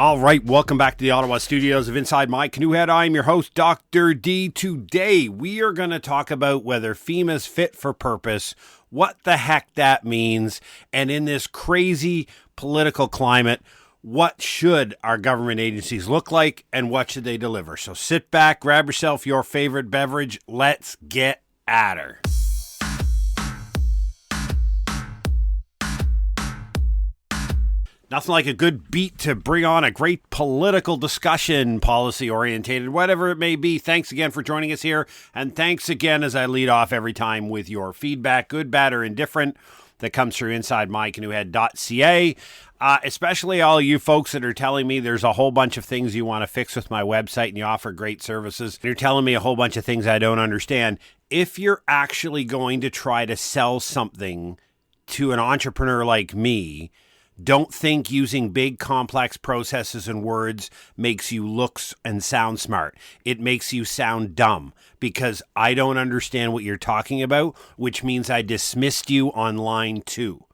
All right, welcome back to the Ottawa studios of Inside My Canoe Head. I'm your host, Dr. D. Today, we are going to talk about whether FEMA's fit for purpose, what the heck that means, and in this crazy political climate, what should our government agencies look like and what should they deliver? So sit back, grab yourself your favorite beverage. Let's get at her. Nothing like a good beat to bring on a great political discussion, policy-orientated, whatever it may be. Thanks again for joining us here. And thanks again as I lead off every time with your feedback, good, bad, or indifferent, that comes through InsideMyCanoehead.ca. Especially all you folks that are telling me there's a whole bunch of things you want to fix with my website and you offer great services. You're telling me a whole bunch of things I don't understand. If you're actually going to try to sell something to an entrepreneur like me, don't think using big, complex processes and words makes you look and sound smart. It makes you sound dumb because I don't understand what you're talking about, which means I dismissed you on line 2.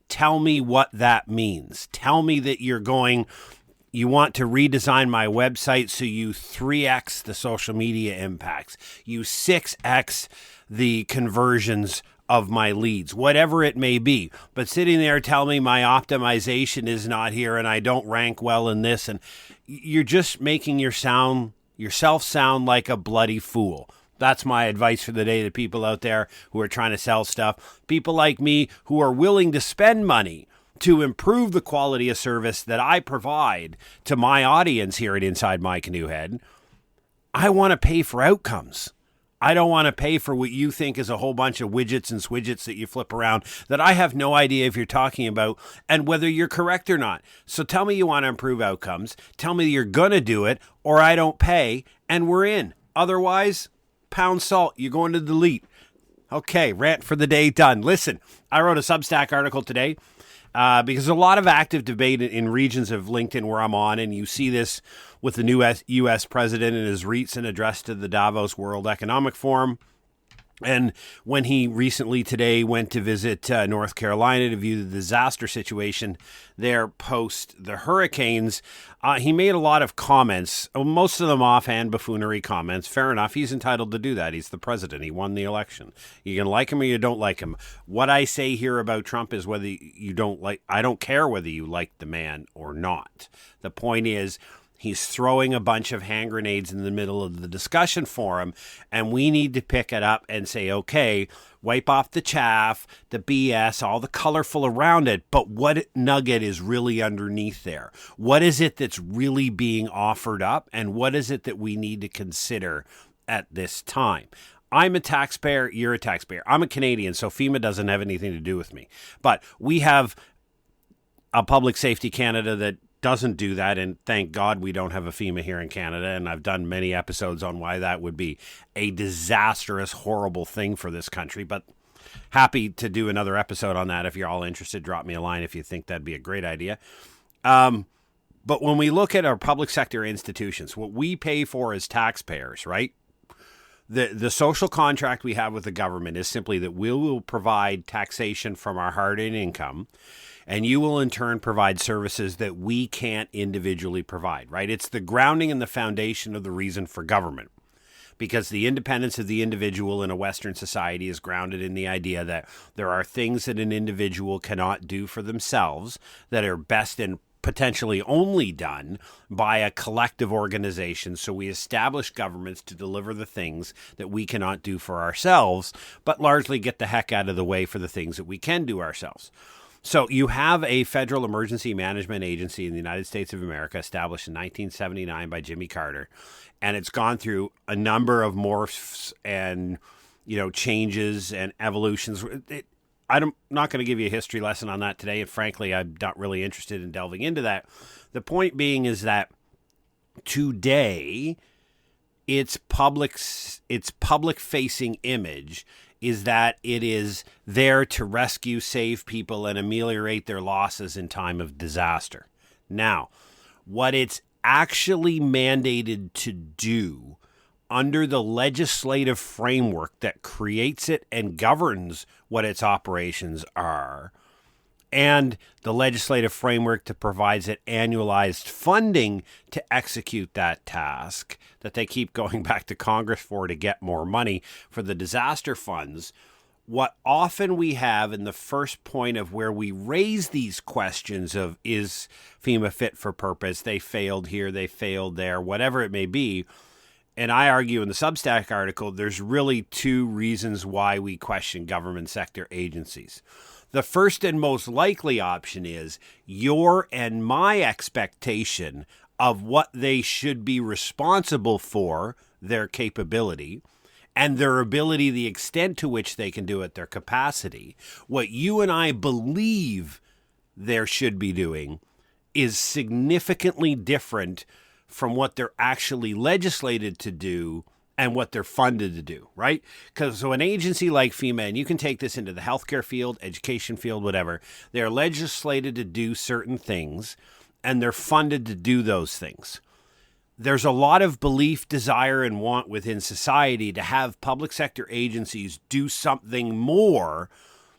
Tell me what that means. Tell me that you want to redesign my website so you 3x the social media impacts, you 6x the conversions of my leads, whatever it may be. But sitting there telling me my optimization is not here and I don't rank well in this, and you're just making yourself sound like a bloody fool. That's my advice for the day to people out there who are trying to sell stuff. People like me who are willing to spend money to improve the quality of service that I provide to my audience here at Inside My Canoe Head. I want to pay for outcomes. I don't want to pay for what you think is a whole bunch of widgets and swidgets that you flip around that I have no idea if you're talking about and whether you're correct or not. So tell me you want to improve outcomes. Tell me you're going to do it or I don't pay and we're in. Otherwise, pound salt, you're going to delete. Okay, rant for the day done. Listen, I wrote a Substack article today because there's a lot of active debate in regions of LinkedIn where I'm on, and you see this with the new U.S. president in his recent address to the Davos World Economic Forum. And when he recently today went to visit North Carolina to view the disaster situation there post the hurricanes, he made a lot of comments, most of them offhand buffoonery comments. Fair enough. He's entitled to do that. He's the president. He won the election. You can like him or you don't like him. What I say here about Trump is whether you don't like, I don't care whether you like the man or not. The point is, he's throwing a bunch of hand grenades in the middle of the discussion forum, and we need to pick it up and say, okay, wipe off the chaff, the BS, all the colorful around it, but what nugget is really underneath there? What is it that's really being offered up, and what is it that we need to consider at this time? I'm a taxpayer, you're a taxpayer. I'm a Canadian, so FEMA doesn't have anything to do with me. But we have a Public Safety Canada that doesn't do that, and thank God we don't have a FEMA here in Canada, and I've done many episodes on why that would be a disastrous, horrible thing for this country, but happy to do another episode on that. If you're all interested, drop me a line if you think that'd be a great idea. But when we look at our public sector institutions, what we pay for as taxpayers, right? The social contract we have with the government is simply that we will provide taxation from our hard-earned income, and you will in turn provide services that we can't individually provide, right? It's the grounding and the foundation of the reason for government, because the independence of the individual in a Western society is grounded in the idea that there are things that an individual cannot do for themselves that are best and potentially only done by a collective organization. So we establish governments to deliver the things that we cannot do for ourselves, but largely get the heck out of the way for the things that we can do ourselves. So you have a federal emergency management agency in the United States of America established in 1979 by Jimmy Carter, and it's gone through a number of morphs and, changes and evolutions. I'm not going to give you a history lesson on that today, and frankly, I'm not really interested in delving into that. The point being is that today, its public-facing image is that it is there to rescue, save people, and ameliorate their losses in time of disaster. Now, what it's actually mandated to do under the legislative framework that creates it and governs what its operations are and the legislative framework that provides it annualized funding to execute that task that they keep going back to Congress for to get more money for the disaster funds. What often we have in the first point of where we raise these questions of, is FEMA fit for purpose? They failed here, they failed there, whatever it may be. And I argue in the Substack article, there's really two reasons why we question government sector agencies. The first and most likely option is your and my expectation of what they should be responsible for, their capability, and their ability, the extent to which they can do it, their capacity. What you and I believe there should be doing is significantly different from what they're actually legislated to do and what they're funded to do, right? Because so an agency like FEMA, and you can take this into the healthcare field, education field, whatever, they're legislated to do certain things and they're funded to do those things. There's a lot of belief, desire, and want within society to have public sector agencies do something more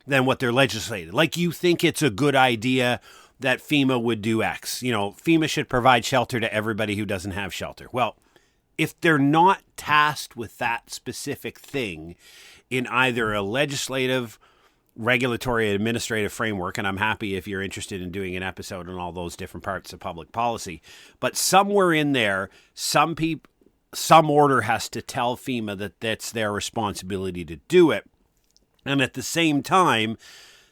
than what they're legislated. Like you think it's a good idea that FEMA would do X. You know, FEMA should provide shelter to everybody who doesn't have shelter. Well, if they're not tasked with that specific thing in either a legislative, regulatory, administrative framework, and I'm happy if you're interested in doing an episode on all those different parts of public policy, but somewhere in there, some order has to tell FEMA that that's their responsibility to do it. And at the same time,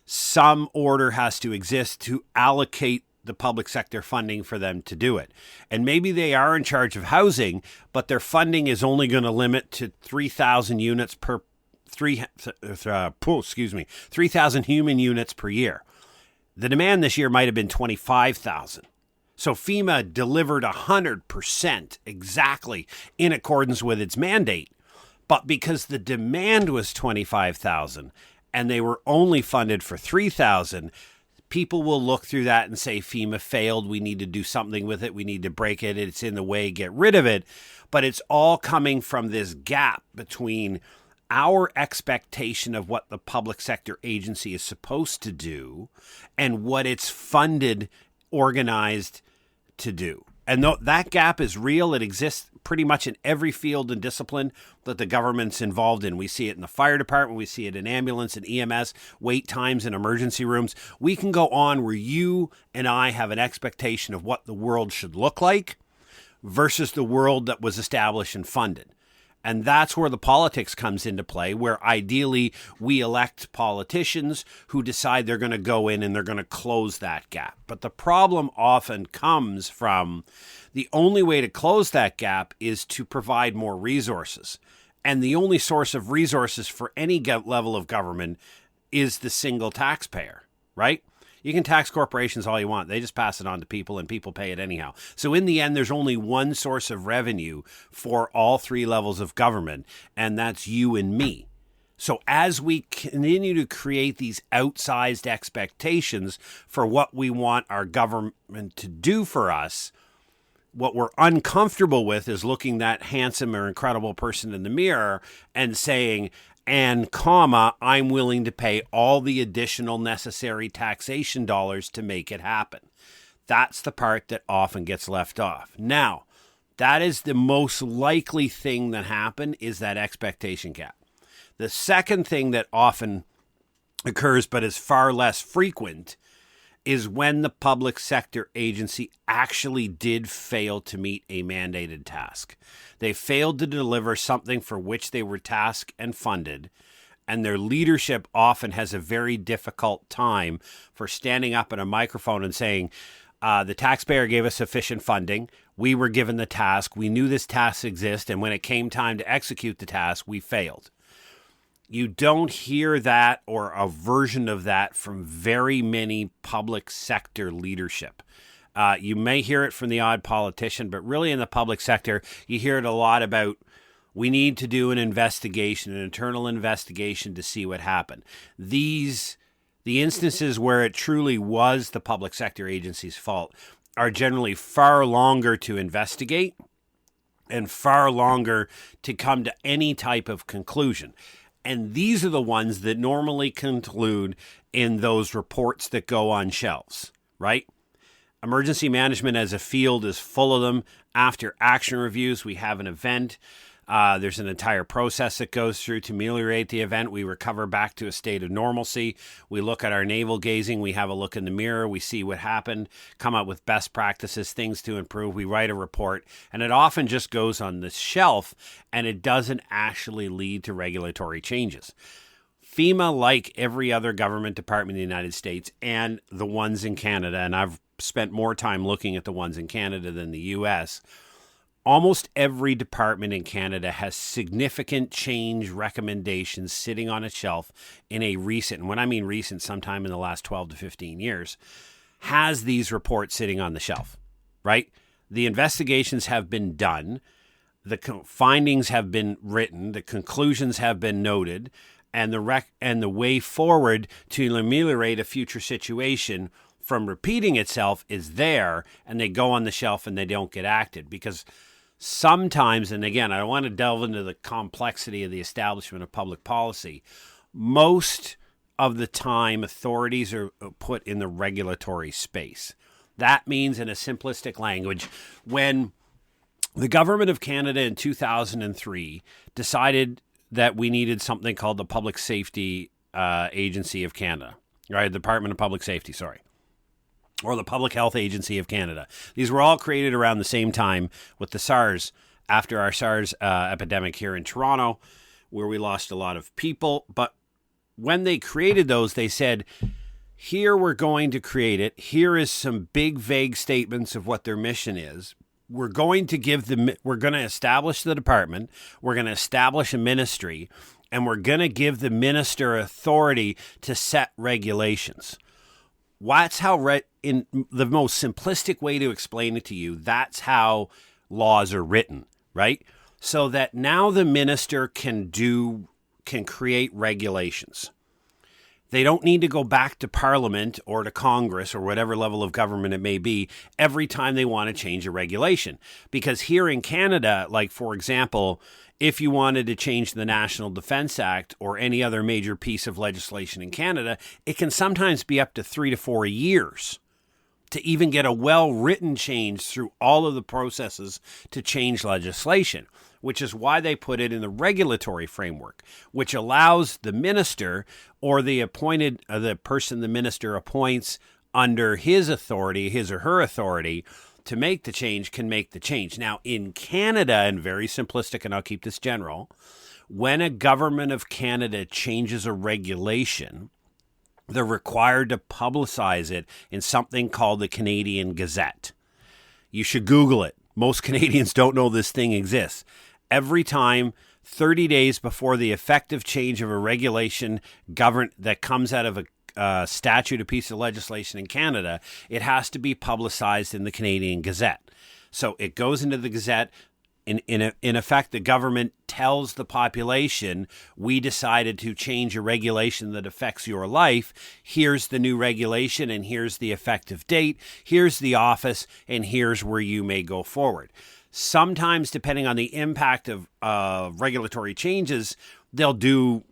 some order has to exist to allocate the public sector funding for them to do it. And maybe they are in charge of housing, but their funding is only going to limit to 3,000 units per 3,000 human units per year. The demand this year might have been 25,000. So FEMA delivered 100% exactly in accordance with its mandate. But because the demand was 25,000 and they were only funded for 3,000, people will look through that and say FEMA failed. We need to do something with it. We need to break it. It's in the way. Get rid of it. But it's all coming from this gap between our expectation of what the public sector agency is supposed to do and what it's funded, organized to do. And that gap is real. It exists pretty much in every field and discipline that the government's involved in. We see it in the fire department. We see it in ambulance and EMS, wait times in emergency rooms. We can go on where you and I have an expectation of what the world should look like versus the world that was established and funded. And that's where the politics comes into play, where ideally we elect politicians who decide they're going to go in and they're going to close that gap. But the problem often comes from the only way to close that gap is to provide more resources. And the only source of resources for any level of government is the single taxpayer, right? You can tax corporations all you want. They just pass it on to people and people pay it anyhow. So in the end, there's only one source of revenue for all three levels of government, and that's you and me. So as we continue to create these outsized expectations for what we want our government to do for us, what we're uncomfortable with is looking that handsome or incredible person in the mirror and saying, and comma, I'm willing to pay all the additional necessary taxation dollars to make it happen. That's the part that often gets left off. Now, that is the most likely thing that happen is that expectation gap. The second thing that often occurs, but is far less frequent, is when the public sector agency actually did fail to meet a mandated task. They failed to deliver something for which they were tasked and funded, and their leadership often has a very difficult time for standing up at a microphone and saying, the taxpayer gave us sufficient funding, we were given the task, we knew this task exists, and when it came time to execute the task, we failed. You don't hear that or a version of that from very many public sector leadership. You may hear it from the odd politician, but really in the public sector, you hear it a lot about we need to do an investigation, an internal investigation to see what happened. The instances where it truly was the public sector agency's fault are generally far longer to investigate and far longer to come to any type of conclusion. And these are the ones that normally conclude in those reports that go on shelves, right? Emergency management as a field is full of them. After action reviews, we have an event. There's an entire process that goes through to ameliorate the event. We recover back to a state of normalcy. We look at our navel gazing. We have a look in the mirror. We see what happened, come up with best practices, things to improve. We write a report, and it often just goes on the shelf, and it doesn't actually lead to regulatory changes. FEMA, like every other government department in the United States and the ones in Canada, and I've spent more time looking at the ones in Canada than the U.S., almost every department in Canada has significant change recommendations sitting on a shelf in a recent, and when I mean recent, sometime in the last 12 to 15 years, has these reports sitting on the shelf, right? The investigations have been done, the findings have been written, the conclusions have been noted, and the way forward to ameliorate a future situation from repeating itself is there, and they go on the shelf and they don't get acted because sometimes, and again, I don't want to delve into the complexity of the establishment of public policy, most of the time authorities are put in the regulatory space. That means, in a simplistic language, when the government of Canada in 2003 decided that we needed something called the Public Safety Agency of Canada, right? The Department of Public Safety, or the Public Health Agency of Canada. These were all created around the same time with the SARS, after our SARS epidemic here in Toronto, where we lost a lot of people. But when they created those, they said, here we're going to create it. Here is some big, vague statements of what their mission is. We're going to establish the department. We're going to establish a ministry, and we're going to give the minister authority to set regulations. That's how, in the most simplistic way to explain it to you, that's how laws are written, right? So that now the minister can create regulations. They don't need to go back to Parliament or to Congress or whatever level of government it may be every time they want to change a regulation. Because here in Canada, like for example, if you wanted to change the National Defence Act or any other major piece of legislation in Canada, it can sometimes be up to 3 to 4 years to even get a well-written change through all of the processes to change legislation, which is why they put it in the regulatory framework, which allows the minister or the person the minister appoints under his authority, his or her authority, to make the change, can make the change. Now, in Canada, and very simplistic, and I'll keep this general, when a government of Canada changes a regulation, they're required to publicize it in something called the Canadian Gazette. You should Google it. Most Canadians don't know this thing exists. Every time, 30 days before the effective change of a regulation that comes out of a statute, a piece of legislation in Canada, it has to be publicized in the Canadian Gazette. So it goes into the Gazette. In effect, the government tells the population, we decided to change a regulation that affects your life. Here's the new regulation, and here's the effective date. Here's the office, and here's where you may go forward. Sometimes, depending on the impact of regulatory changes, they'll do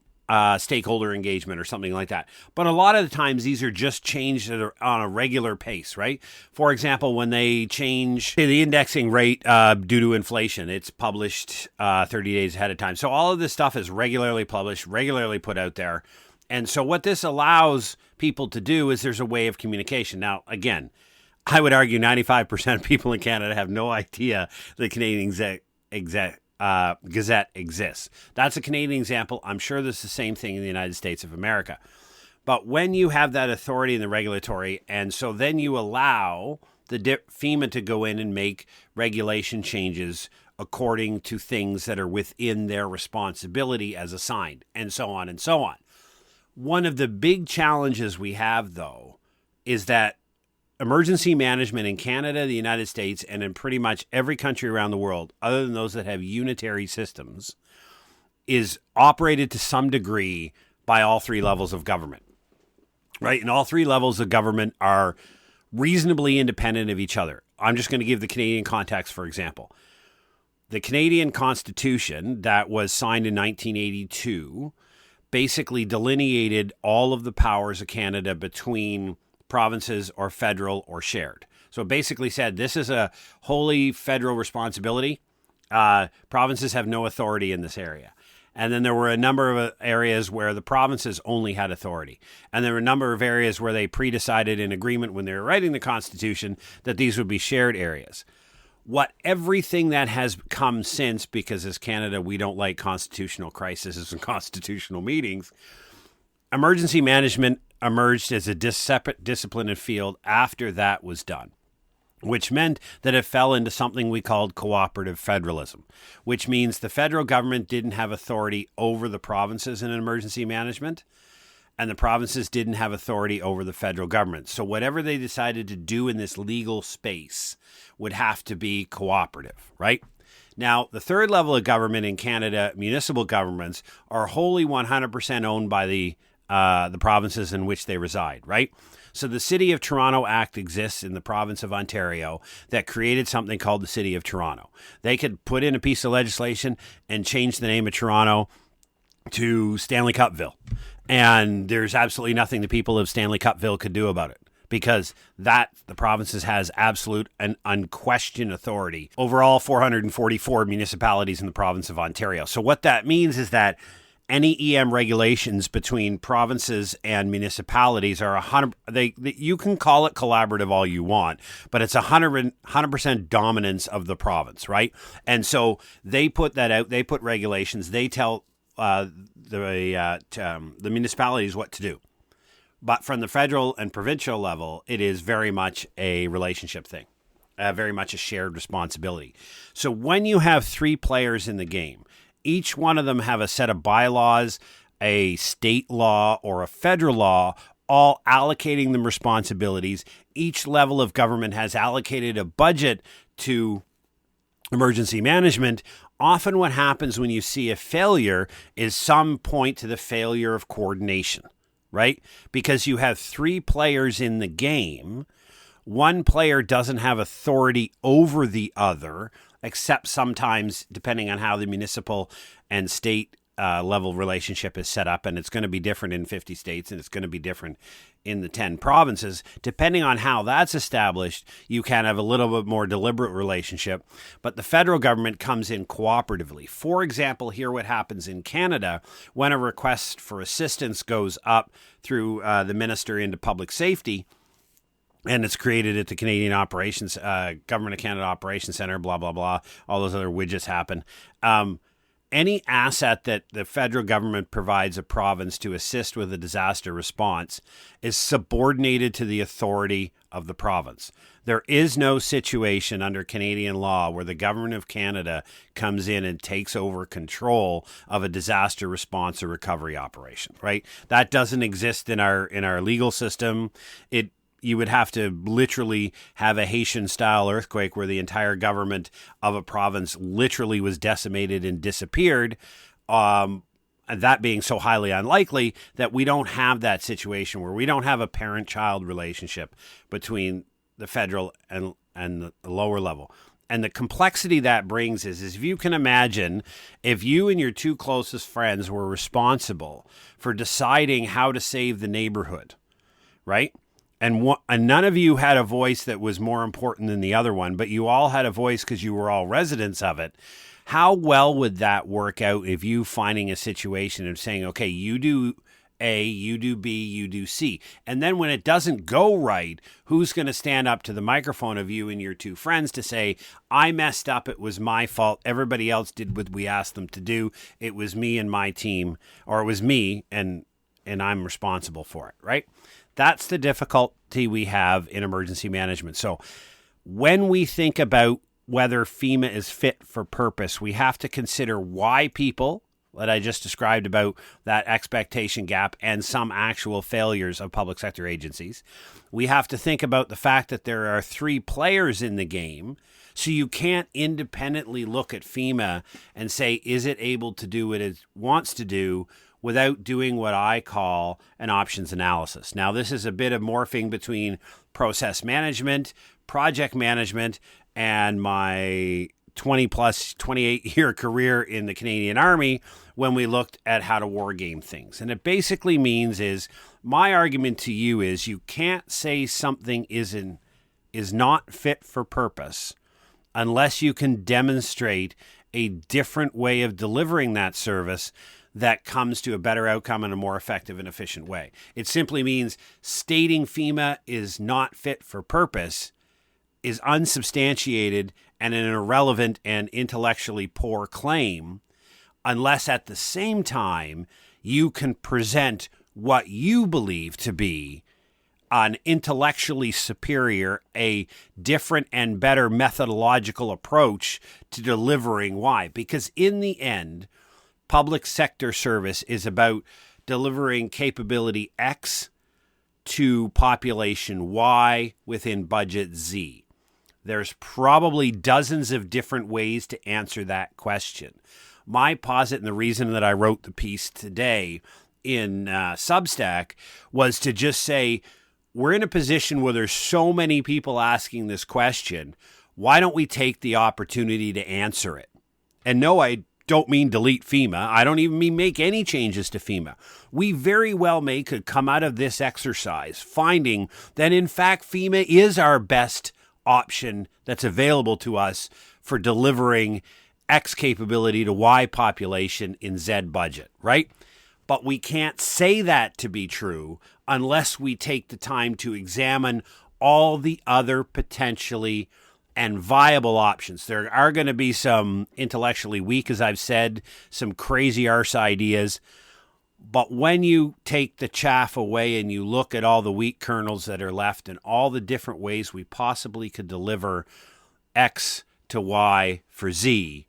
stakeholder engagement or something like that. But a lot of the times, these are just changed on a regular pace, right? For example, when they change the indexing rate due to inflation, it's published 30 days ahead of time. So all of this stuff is regularly published, regularly put out there. And so what this allows people to do is there's a way of communication. Now, again, I would argue 95% of people in Canada have no idea the Canadian Gazette exists. That's a Canadian example. I'm sure there's the same thing in the United States of America. But when you have that authority in the regulatory, and so then you allow the FEMA to go in and make regulation changes according to things that are within their responsibility as assigned, and so on and so on. One of the big challenges we have, though, is that emergency management in Canada, the United States, and in pretty much every country around the world, other than those that have unitary systems, is operated to some degree by all three levels of government, right? And all three levels of government are reasonably independent of each other. I'm just going to give the Canadian context, for example. The Canadian Constitution that was signed in 1982 basically delineated all of the powers of Canada between provinces or federal or shared. So it basically said this is a wholly federal responsibility. Provinces have no authority in this area. And then there were a number of areas where the provinces only had authority. And there were a number of areas where they pre-decided in agreement when they were writing the Constitution that these would be shared areas. What everything that has come since, because as Canada, we don't like constitutional crises and constitutional meetings, emergency management emerged as a separate discipline and field after that was done, which meant that it fell into something we called cooperative federalism, which means the federal government didn't have authority over the provinces in emergency management, and the provinces didn't have authority over the federal government. So whatever they decided to do in this legal space would have to be cooperative, right? Now, the third level of government in Canada, municipal governments, are wholly 100% owned by the provinces in which they reside, right? So the City of Toronto Act exists in the province of Ontario that created something called the City of Toronto. They could put in a piece of legislation and change the name of Toronto to Stanley Cupville. And there's absolutely nothing the people of Stanley Cupville could do about it, because the provinces has absolute and unquestioned authority over all 444 municipalities in the province of Ontario. So what that means is that any EM regulations between provinces and municipalities are 100. You can call it collaborative all you want, but it's 100% dominance of the province, right? And so they put that out. They put regulations. They tell the municipalities what to do. But from the federal and provincial level, it is very much a relationship thing, very much a shared responsibility. So when you have three players in the game, each one of them have a set of bylaws, a state law or a federal law, all allocating them responsibilities. Each level of government has allocated a budget to emergency management. Often what happens when you see a failure is some point to the failure of coordination, right? Because you have three players in the game. One player doesn't have authority over the other, except sometimes depending on how the municipal and state level relationship is set up. And it's going to be different in 50 states and it's going to be different in the 10 provinces. Depending on how that's established, you can have a little bit more deliberate relationship. But the federal government comes in cooperatively. For example, here what happens in Canada when a request for assistance goes up through the minister into public safety, and it's created at the Canadian Operations, Government of Canada Operations Center, blah, blah, blah. All those other widgets happen. Any asset that the federal government provides a province to assist with a disaster response is subordinated to the authority of the province. There is no situation under Canadian law where the government of Canada comes in and takes over control of a disaster response or recovery operation, right? That doesn't exist in our legal system. You would have to literally have a Haitian-style earthquake where the entire government of a province literally was decimated and disappeared, and that being so highly unlikely that we don't have that situation where we don't have a parent-child relationship between the federal and the lower level. And the complexity that brings is if you can imagine, if you and your two closest friends were responsible for deciding how to save the neighborhood, right? And none of you had a voice that was more important than the other one, but you all had a voice because you were all residents of it. How well would that work out if you finding a situation of saying, okay, you do A, you do B, you do C. And then when it doesn't go right, who's going to stand up to the microphone of you and your two friends to say, I messed up, it was my fault, everybody else did what we asked them to do, it was me and my team, or it was me and I'm responsible for it, right? That's the difficulty we have in emergency management. So when we think about whether FEMA is fit for purpose, we have to consider why people that I just described about that expectation gap and some actual failures of public sector agencies. We have to think about the fact that there are three players in the game. So you can't independently look at FEMA and say, is it able to do what it wants to do without doing what I call an options analysis. Now, this is a bit of morphing between process management, project management, and my 28-year career in the Canadian Army when we looked at how to war game things. And it basically means is, my argument to you is, you can't say something is not fit for purpose unless you can demonstrate a different way of delivering that service that comes to a better outcome in a more effective and efficient way. It simply means stating FEMA is not fit for purpose is unsubstantiated and an irrelevant and intellectually poor claim, unless at the same time you can present what you believe to be an intellectually superior, a different and better methodological approach to delivering why. Because in the end, public sector service is about delivering capability X to population Y within budget Z. There's probably dozens of different ways to answer that question. My posit, and the reason that I wrote the piece today in Substack, was to just say, we're in a position where there's so many people asking this question. Why don't we take the opportunity to answer it? And no, I don't mean delete FEMA. I don't even mean make any changes to FEMA. We very well could come out of this exercise finding that, in fact, FEMA is our best option that's available to us for delivering X capability to Y population in Z budget, right? But we can't say that to be true unless we take the time to examine all the other potentially and viable options. There are going to be some intellectually weak, as I've said, some crazy arse ideas. But when you take the chaff away and you look at all the wheat kernels that are left and all the different ways we possibly could deliver X to Y for Z,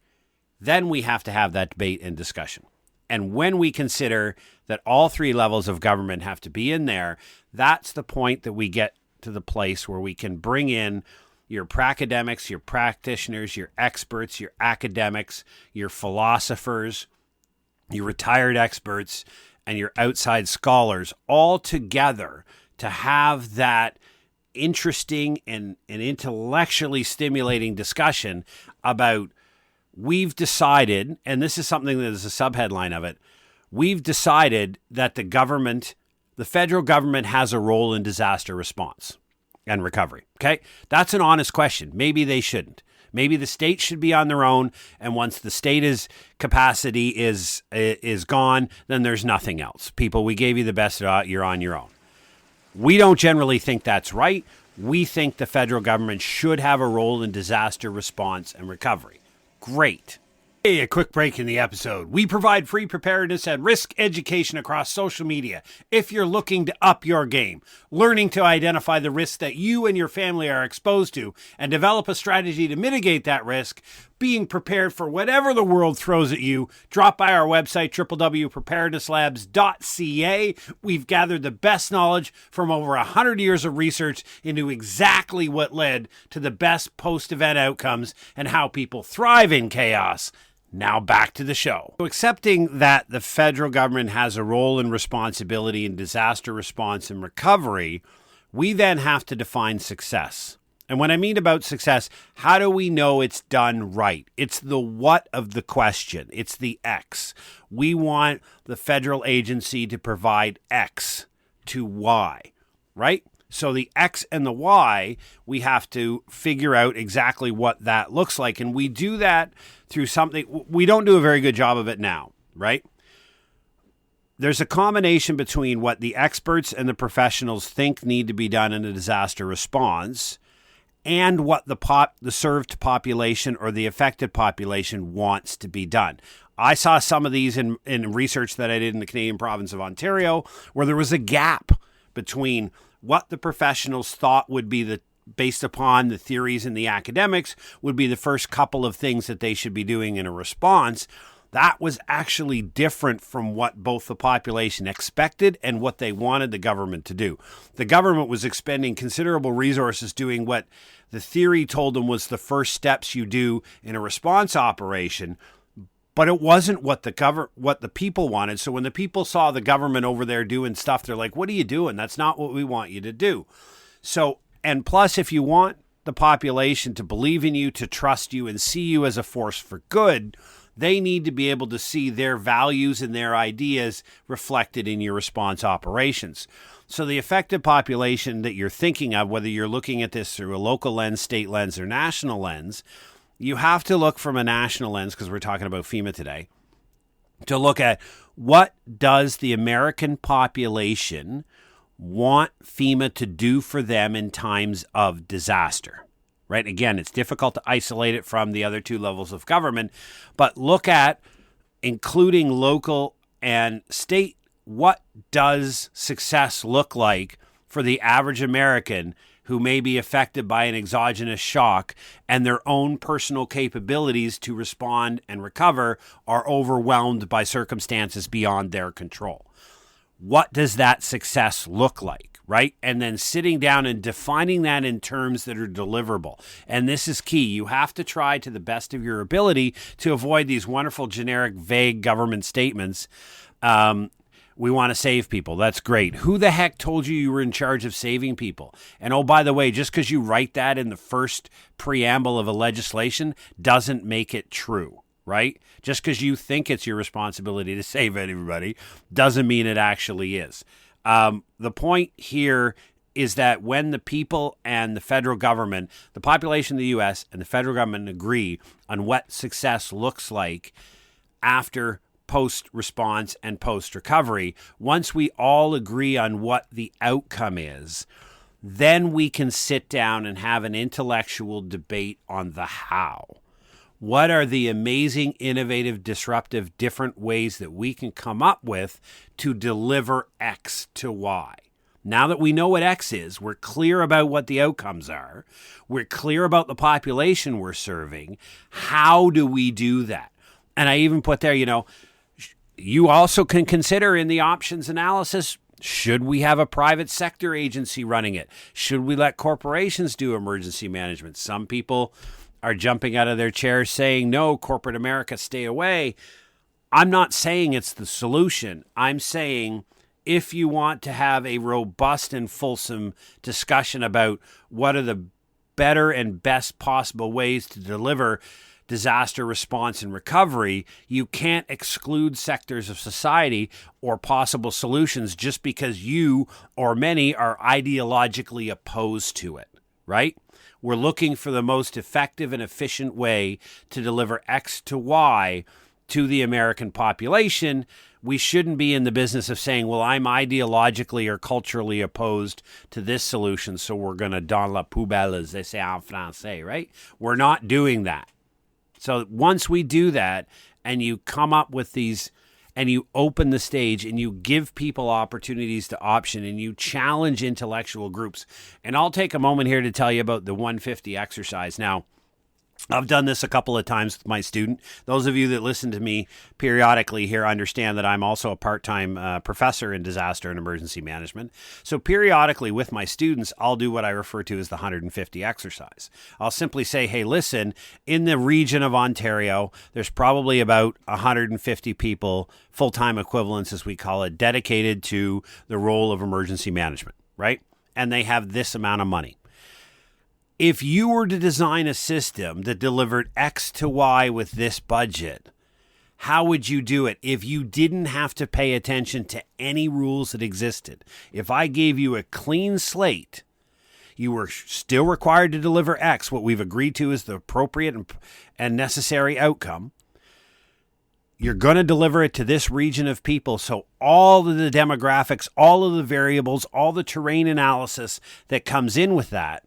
then we have to have that debate and discussion. And when we consider that all three levels of government have to be in there, that's the point that we get to the place where we can bring in your pracademics, your practitioners, your experts, your academics, your philosophers, your retired experts, and your outside scholars all together to have that interesting and intellectually stimulating discussion about, we've decided, and this is something that is a subheadline of it, we've decided that the federal government has a role in disaster response and recovery. Okay? That's an honest question. Maybe they shouldn't. Maybe the state should be on their own, and once the state's capacity is gone, then there's nothing else. People, we gave you the best, you're on your own. We don't generally think that's right. We think the federal government should have a role in disaster response and recovery. Great. Hey, a quick break in the episode. We provide free preparedness and risk education across social media. If you're looking to up your game, learning to identify the risks that you and your family are exposed to, and develop a strategy to mitigate that risk, being prepared for whatever the world throws at you, drop by our website, www.preparednesslabs.ca. We've gathered the best knowledge from over 100 years of research into exactly what led to the best post-event outcomes and how people thrive in chaos. Now back to the show. So, accepting that the federal government has a role and responsibility in disaster response and recovery, we then have to define success. And when I mean about success, how do we know it's done right? It's the what of the question. It's the X. We want the federal agency to provide X to Y, right? So the X and the Y, we have to figure out exactly what that looks like. And we do that through something, we don't do a very good job of it now, right? There's a combination between what the experts and the professionals think need to be done in a disaster response and what the served population or the affected population wants to be done. I saw some of these in research that I did in the Canadian province of Ontario, where there was a gap between what the professionals thought would be based upon the theories and the academics, would be the first couple of things that they should be doing in a response. That was actually different from what both the population expected and what they wanted the government to do. The government was expending considerable resources doing what the theory told them was the first steps you do in a response operation, but it wasn't what the people wanted. So when the people saw the government over there doing stuff, they're like, what are you doing? That's not what we want you to do. So, and plus, if you want the population to believe in you, to trust you, and see you as a force for good, they need to be able to see their values and their ideas reflected in your response operations. So the effective population that you're thinking of, whether you're looking at this through a local lens, state lens, or national lens, you have to look from a national lens, because we're talking about FEMA today, to look at what does the American population want FEMA to do for them in times of disaster, right? Again, it's difficult to isolate it from the other two levels of government, but look at, including local and state, what does success look like for the average American who may be affected by an exogenous shock and their own personal capabilities to respond and recover are overwhelmed by circumstances beyond their control? What does that success look like, right? And then sitting down and defining that in terms that are deliverable. And this is key. You have to try to the best of your ability to avoid these wonderful, generic, vague government statements. We want to save people. That's great. Who the heck told you were in charge of saving people? And oh, by the way, just because you write that in the first preamble of a legislation doesn't make it true, right? Just because you think it's your responsibility to save everybody doesn't mean it actually is. The point here is that when the people and the federal government, the population of the U.S. and the federal government agree on what success looks like after post-response and post-recovery, once we all agree on what the outcome is, then we can sit down and have an intellectual debate on the how. What are the amazing, innovative, disruptive, different ways that we can come up with to deliver X to Y? Now that we know what X is, we're clear about what the outcomes are. We're clear about the population we're serving. How do we do that? And I even put there, you also can consider in the options analysis, should we have a private sector agency running it? Should we let corporations do emergency management? Some people are jumping out of their chairs saying, no, corporate America, stay away. I'm not saying it's the solution. I'm saying if you want to have a robust and fulsome discussion about what are the better and best possible ways to deliver disaster response and recovery, you can't exclude sectors of society or possible solutions just because you or many are ideologically opposed to it, right? We're looking for the most effective and efficient way to deliver X to Y to the American population. We shouldn't be in the business of saying, well, I'm ideologically or culturally opposed to this solution, so we're going to dans la poubelle, as they say en français, right? We're not doing that. So once we do that and you come up with these and you open the stage and you give people opportunities to option and you challenge intellectual groups, and I'll take a moment here to tell you about the 150 exercise. Now, I've done this a couple of times with my student. Those of you that listen to me periodically here understand that I'm also a part-time professor in disaster and emergency management. So periodically with my students, I'll do what I refer to as the 150 exercise. I'll simply say, hey, listen, in the region of Ontario, there's probably about 150 people, full-time equivalents as we call it, dedicated to the role of emergency management, right? And they have this amount of money. If you were to design a system that delivered X to Y with this budget, how would you do it if you didn't have to pay attention to any rules that existed? If I gave you a clean slate, you were still required to deliver X, what we've agreed to is the appropriate and necessary outcome. You're going to deliver it to this region of people. So all of the demographics, all of the variables, all the terrain analysis that comes in with that,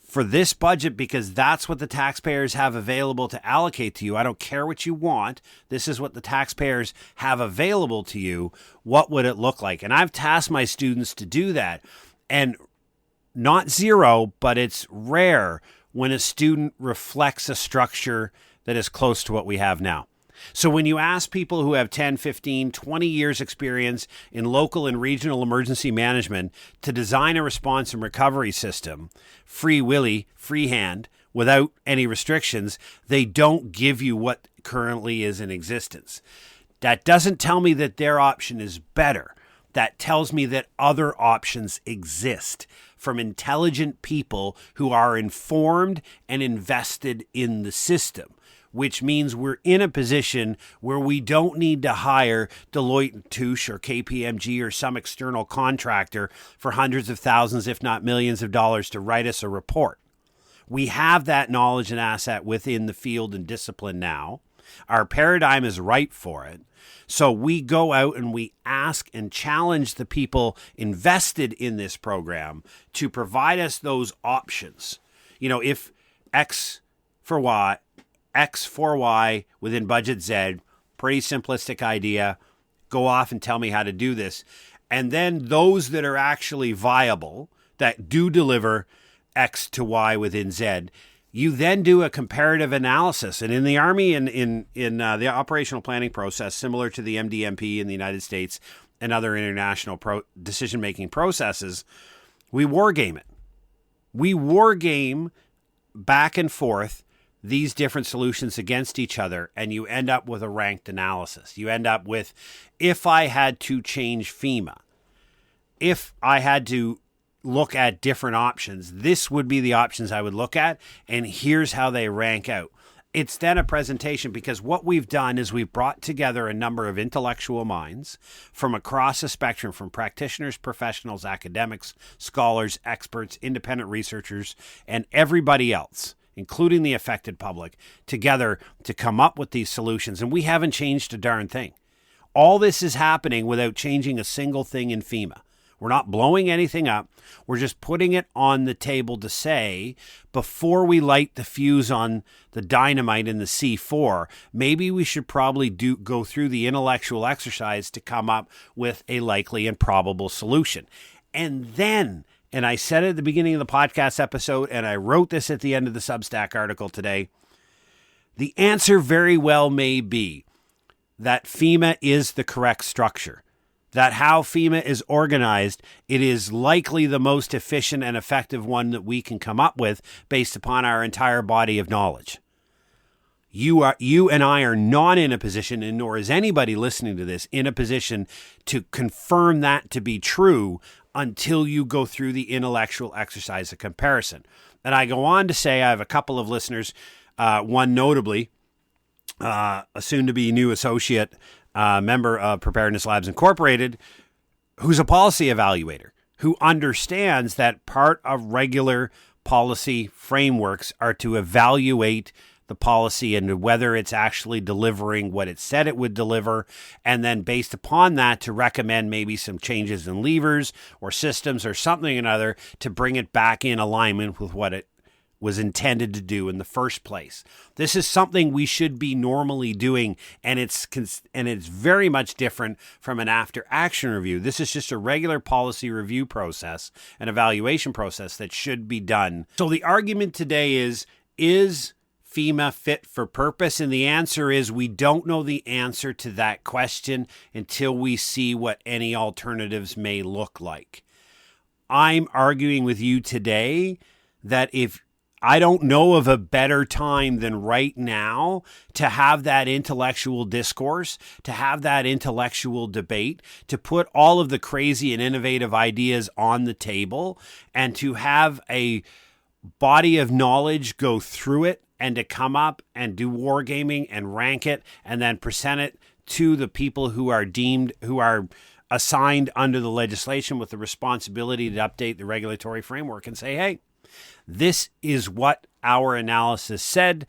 for this budget, because that's what the taxpayers have available to allocate to you. I don't care what you want. This is what the taxpayers have available to you. What would it look like? And I've tasked my students to do that. And not zero, but it's rare when a student reflects a structure that is close to what we have now. So when you ask people who have 10, 15, 20 years experience in local and regional emergency management to design a response and recovery system, free willy, freehand, without any restrictions, they don't give you what currently is in existence. That doesn't tell me that their option is better. That tells me that other options exist. from intelligent people who are informed and invested in the system, which means we're in a position where we don't need to hire Deloitte and Touche or KPMG or some external contractor for hundreds of thousands, if not millions of dollars to write us a report. We have that knowledge and asset within the field and discipline now. Our paradigm is ripe for it. So we go out and we ask and challenge the people invested in this program to provide us those options. If X for Y, X for Y within budget Z, pretty simplistic idea. Go off and tell me how to do this. And then those that are actually viable, that do deliver X to Y within Z, you then do a comparative analysis. And in the Army, in the operational planning process, similar to the MDMP in the United States and other international decision-making processes, we war game it. We war game back and forth these different solutions against each other, and you end up with a ranked analysis. You end up with, if I had to change FEMA, if I had to look at different options, this would be the options I would look at, and here's how they rank out. It's then a presentation, because what we've done is we've brought together a number of intellectual minds from across the spectrum, from practitioners, professionals, academics, scholars, experts, independent researchers, and everybody else, including the affected public, together to come up with these solutions. And we haven't changed a darn thing. All this is happening without changing a single thing in FEMA. We're not blowing anything up. We're just putting it on the table to say, before we light the fuse on the dynamite in the C4, maybe we should probably go through the intellectual exercise to come up with a likely and probable solution. And then, and I said it at the beginning of the podcast episode, and I wrote this at the end of the Substack article today, the answer very well may be that FEMA is the correct structure. That how FEMA is organized, it is likely the most efficient and effective one that we can come up with based upon our entire body of knowledge. You and I are not in a position, and nor is anybody listening to this, in a position to confirm that to be true until you go through the intellectual exercise of comparison. And I go on to say, I have a couple of listeners, one notably, a soon-to-be new associate member of Preparedness Labs Incorporated, who's a policy evaluator, who understands that part of regular policy frameworks are to evaluate the policy and whether it's actually delivering what it said it would deliver, and then based upon that to recommend maybe some changes in levers or systems or something or another to bring it back in alignment with what it was intended to do in the first place. This is something we should be normally doing, and it's very much different from an after-action review. This is just a regular policy review process, an evaluation process that should be done. So the argument today is FEMA fit for purpose? And the answer is we don't know the answer to that question until we see what any alternatives may look like. I'm arguing with you today that if I don't know of a better time than right now to have that intellectual discourse, to have that intellectual debate, to put all of the crazy and innovative ideas on the table, and to have a body of knowledge go through it and to come up and do wargaming and rank it and then present it to the people who are assigned under the legislation with the responsibility to update the regulatory framework and say, hey, this is what our analysis said.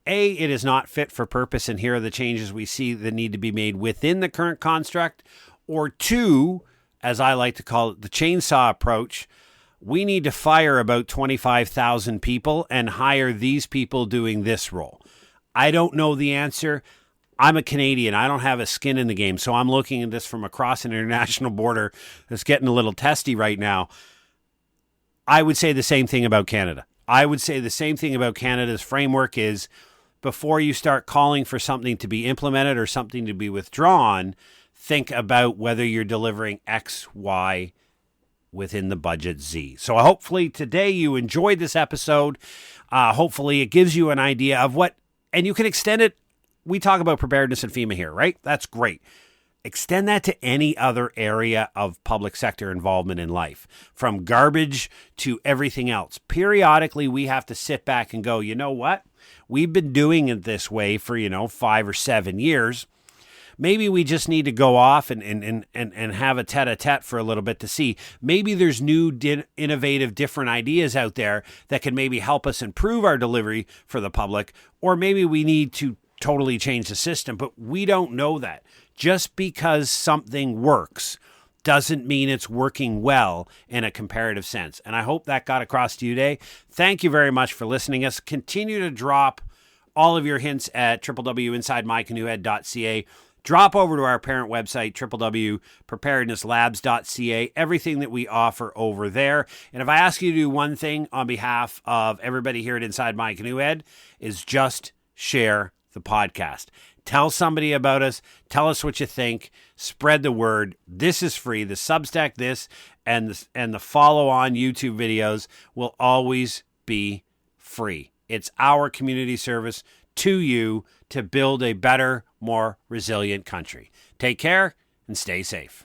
A, it is not fit for purpose, and here are the changes we see that need to be made within the current construct. Or two, as I like to call it, the chainsaw approach. We need to fire about 25,000 people and hire these people doing this role. I don't know the answer. I'm a Canadian. I don't have a skin in the game, so I'm looking at this from across an international border that's getting a little testy right now. I would say the same thing about Canada. I would say the same thing about Canada's framework is before you start calling for something to be implemented or something to be withdrawn, think about whether you're delivering X, Y within the budget Z. So hopefully today you enjoyed this episode. Hopefully it gives you an idea of what, and you can extend it. We talk about preparedness and FEMA here, right? That's great. extend that to any other area of public sector involvement in life, from garbage to everything else. Periodically, we have to sit back and go, you know what? We've been doing it this way for, 5 or 7 years. Maybe we just need to go off and have a tete-a-tete for a little bit to see. Maybe there's new, innovative, different ideas out there that can maybe help us improve our delivery for the public, or maybe we need to totally change the system, but we don't know that. Just because something works doesn't mean it's working well in a comparative sense. And I hope that got across to you today. Thank you very much for listening. Us continue to drop all of your hints at www.insidemycanoehead.ca. Drop over to our parent website, www.preparednesslabs.ca, everything that we offer over there. And if I ask you to do one thing on behalf of everybody here at Inside My Canoe Head, is just share the podcast. Tell somebody about us. Tell us what you think. Spread the word. This is free. The Substack, and the follow-on YouTube videos will always be free. It's our community service to you to build a better, more resilient country. Take care and stay safe.